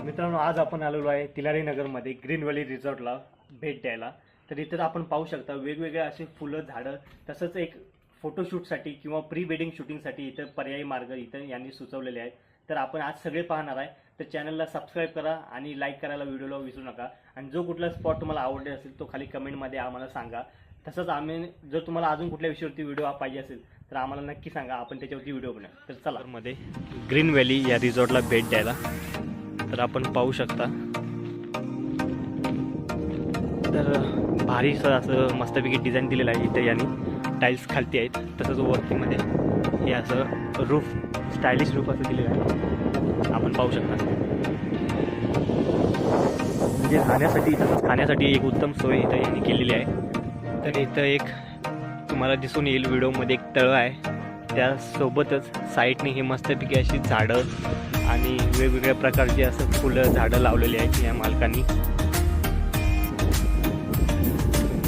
मित्रांनो, आज आपण आलेलो आहे तिलारी नगरमध्ये ग्रीन व्हॅली रिसॉर्टला भेट द्यायला. तर इथं आपण पाहू शकता वेगवेगळे असे फुलं, झाडं, तसंच एक फोटोशूटसाठी किंवा प्री वेडिंग शूटिंगसाठी इथं पर्यायी मार्ग इथं यांनी सुचवलेले आहेत. तर आपण आज सगळे पाहणार आहे. तर चॅनलला सबस्क्राईब करा आणि लाईक करायला व्हिडिओला विसरू नका. आणि जो कुठला स्पॉट तुम्हाला आवडले असेल तो खाली कमेंटमध्ये आम्हाला सांगा. तसंच जर तुम्हाला अजून कुठल्या विषयावरती व्हिडिओ पाहिजे असेल तर आम्हाला नक्की सांगा, आपण त्याच्यावरती व्हिडिओ बनवू. तर चला मध्ये ग्रीन व्हॅली या रिसॉर्टला भेट द्यायला. तर आपण पाहू शकता, तर भारी असं मस्तपैकी डिझाईन दिलेलं आहे. इथं यांनी टाईल्स खालती आहेत, तसंच वरतीमध्ये हे असं रूफ, स्टायलिश रूफ असं दिलेलं आहे. आपण पाहू शकता, म्हणजे राहण्यासाठी तसंच खाण्यासाठी एक उत्तम सोय इथं यांनी केलेली आहे. तर इथं एक तुम्हाला दिसून येईल व्हिडिओमध्ये एक तळ आहे, त्यासोबतच साईडने हे मस्तपैकी अशी झाडं आणि वेगवेगळ्या प्रकारची असं फुलं, झाडं लावलेली आहेत या मालकांनी.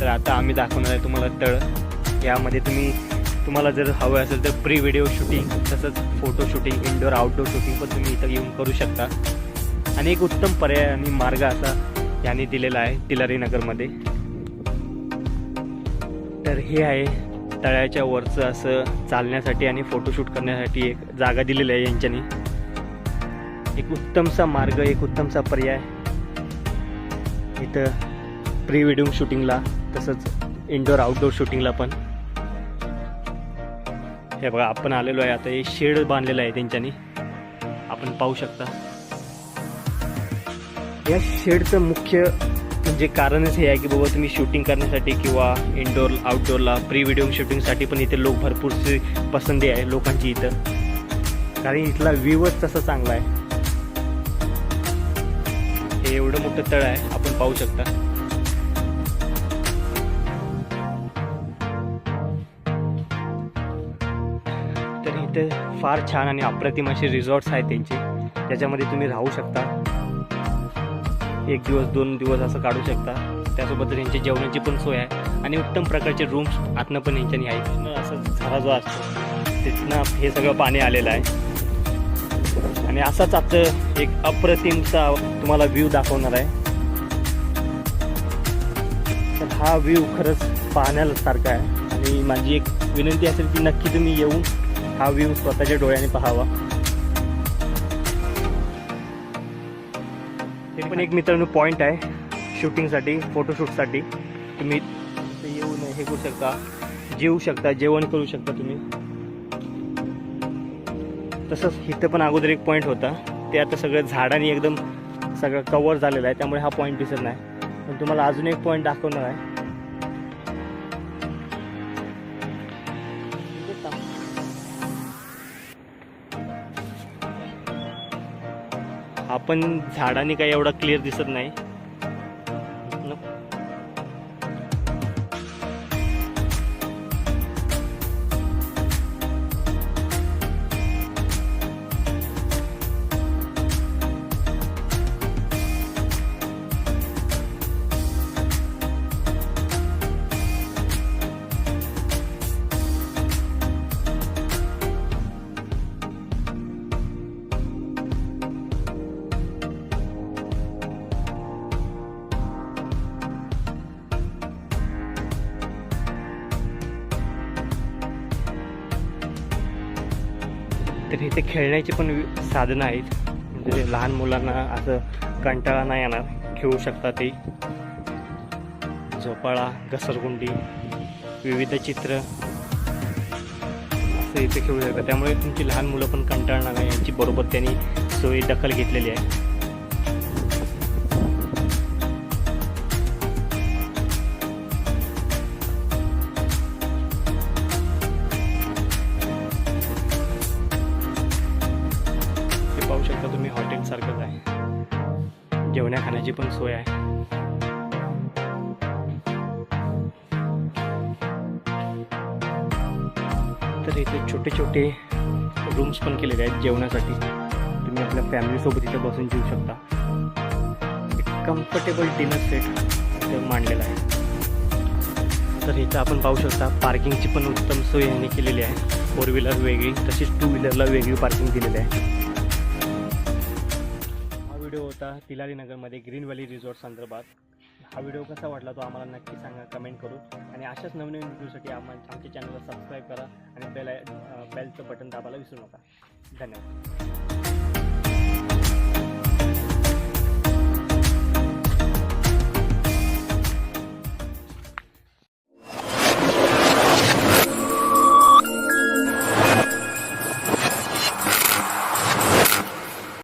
तर आता आम्ही दाखवणार आहे तुम्हाला तळ. यामध्ये तुम्हाला जर हवं असेल तर प्री व्हिडिओ शूटिंग, तसंच photo shooting, indoor outdoor shooting पण तुम्ही इथं येऊन करू शकता. आणि एक उत्तम पर्याय आणि मार्ग असा यांनी दिलेला आहे तिलारी नगरमध्ये. तर हे आहे तळ्याच्या वरचं असं चालण्यासाठी आणि फोटोशूट करण्यासाठी एक जागा दिलेली आहे यांच्यानी. एक उत्तमसा मार्ग, एक उत्तमसा पर्याय इथं प्री वेडिंग शूटिंगला, तसंच इनडोअर आउटडोअर शूटिंगला पण. हे बघा, आपण आलेलो आहे आता. हे शेड बांधलेलं आहे त्यांच्यानी, आपण पाहू शकता. या शेडचं मुख्य म्हणजे कारणच हे आहे की बाबा तुम्ही शूटिंग करण्यासाठी किंवा इनडोअर आउटडोअरला प्री वेडिंग शूटिंगसाठी पण इथे भरपूरशी पसंती आहे लोकांची इथं, कारण इथला व्ह्यूच तसा चांगला आहे. हे एवढं मोठं तळ आहे, आपण पाहू शकता. तर इथे फार छान आणि अप्रतिम असे रिसॉर्ट्स आहेत त्यांचे, ज्याच्यामध्ये तुम्ही राहू शकता. 1 दिवस 2 दिवस असं काढू शकता. त्यासोबत यांची जेवणाची पण सोय आहे आणि उत्तम प्रकारचे रूम्स आतनं पण यांच्यानी आहेत. असं झरा जो असतो तिथनं हे सगळं पाणी आलेलं आहे. आणि असाच आजचं एक अप्रतिमचा तुम्हाला व्ह्यू दाखवणार आहे. तर हा व्ह्यू खरंच पाहण्याला सारखा आहे आणि माझी एक विनंती असेल की नक्की तुम्ही येऊन हा व्ह्यू स्वतःच्या डोळ्याने पाहावा. हे पण एक मित्रांनो पॉईंट आहे शूटिंगसाठी, फोटोशूटसाठी. तुम्ही येऊन हे करू शकता, जेवू शकता, जेवण करू शकता तुम्ही. तसंच इथं पण अगोदर एक पॉईंट होता, ते आता सगळं झाडांनी एकदम सगळं कवर झालेलं आहे, त्यामुळे हा पॉईंट दिसत नाही. पण तुम्हाला अजून एक पॉईंट दाखवणार आहे. हा पण झाडांनी काही एवढा क्लिअर दिसत नाही. तर इथे खेळण्याची पण साधनं आहेत, म्हणजे लहान मुलांना असं कंटाळा नाही येणार, खेळू शकता. ते झोपाळा, घसरगुंडी, विविध चित्र असं इथे खेळू शकतात. त्यामुळे तुमची लहान मुलं पण कंटाळणार नाही, यांची बरोबर त्यांनी सोयी दखल घेतलेली आहे. पाहू शकता तुम्ही, हॉटेल सारखंच आहे, जेवण्या खाण्याची पण सोय आहे. तर इथे छोटे छोटे रूम्स पण केलेले आहेत जेवणासाठी. तुम्ही आपल्या फॅमिलीसोबत इथे बसून जेवू शकता. एक कम्फर्टेबल डिनर सेट इथे मांडलेला आहे. तर इथं आपण पाहू शकता पार्किंगची पण उत्तम सोय यांनी केलेली आहे. 4 व्हीलर वेगळी, तशीच 2 व्हीलरला वेगळी पार्किंग दिलेली आहे. होता तिलारी नगरमध्ये ग्रीन व्हॅली रिसॉर्ट संदर्भात. हा व्हिडिओ कसा वाटला तो आम्हाला नक्की सांगा कमेंट करून आणि अशाच नवीन व्हिडिओसाठी आमच्या चॅनलला सबस्क्राईब करा आणि बेलचं बटन दाबायला विसरू नका. धन्यवाद.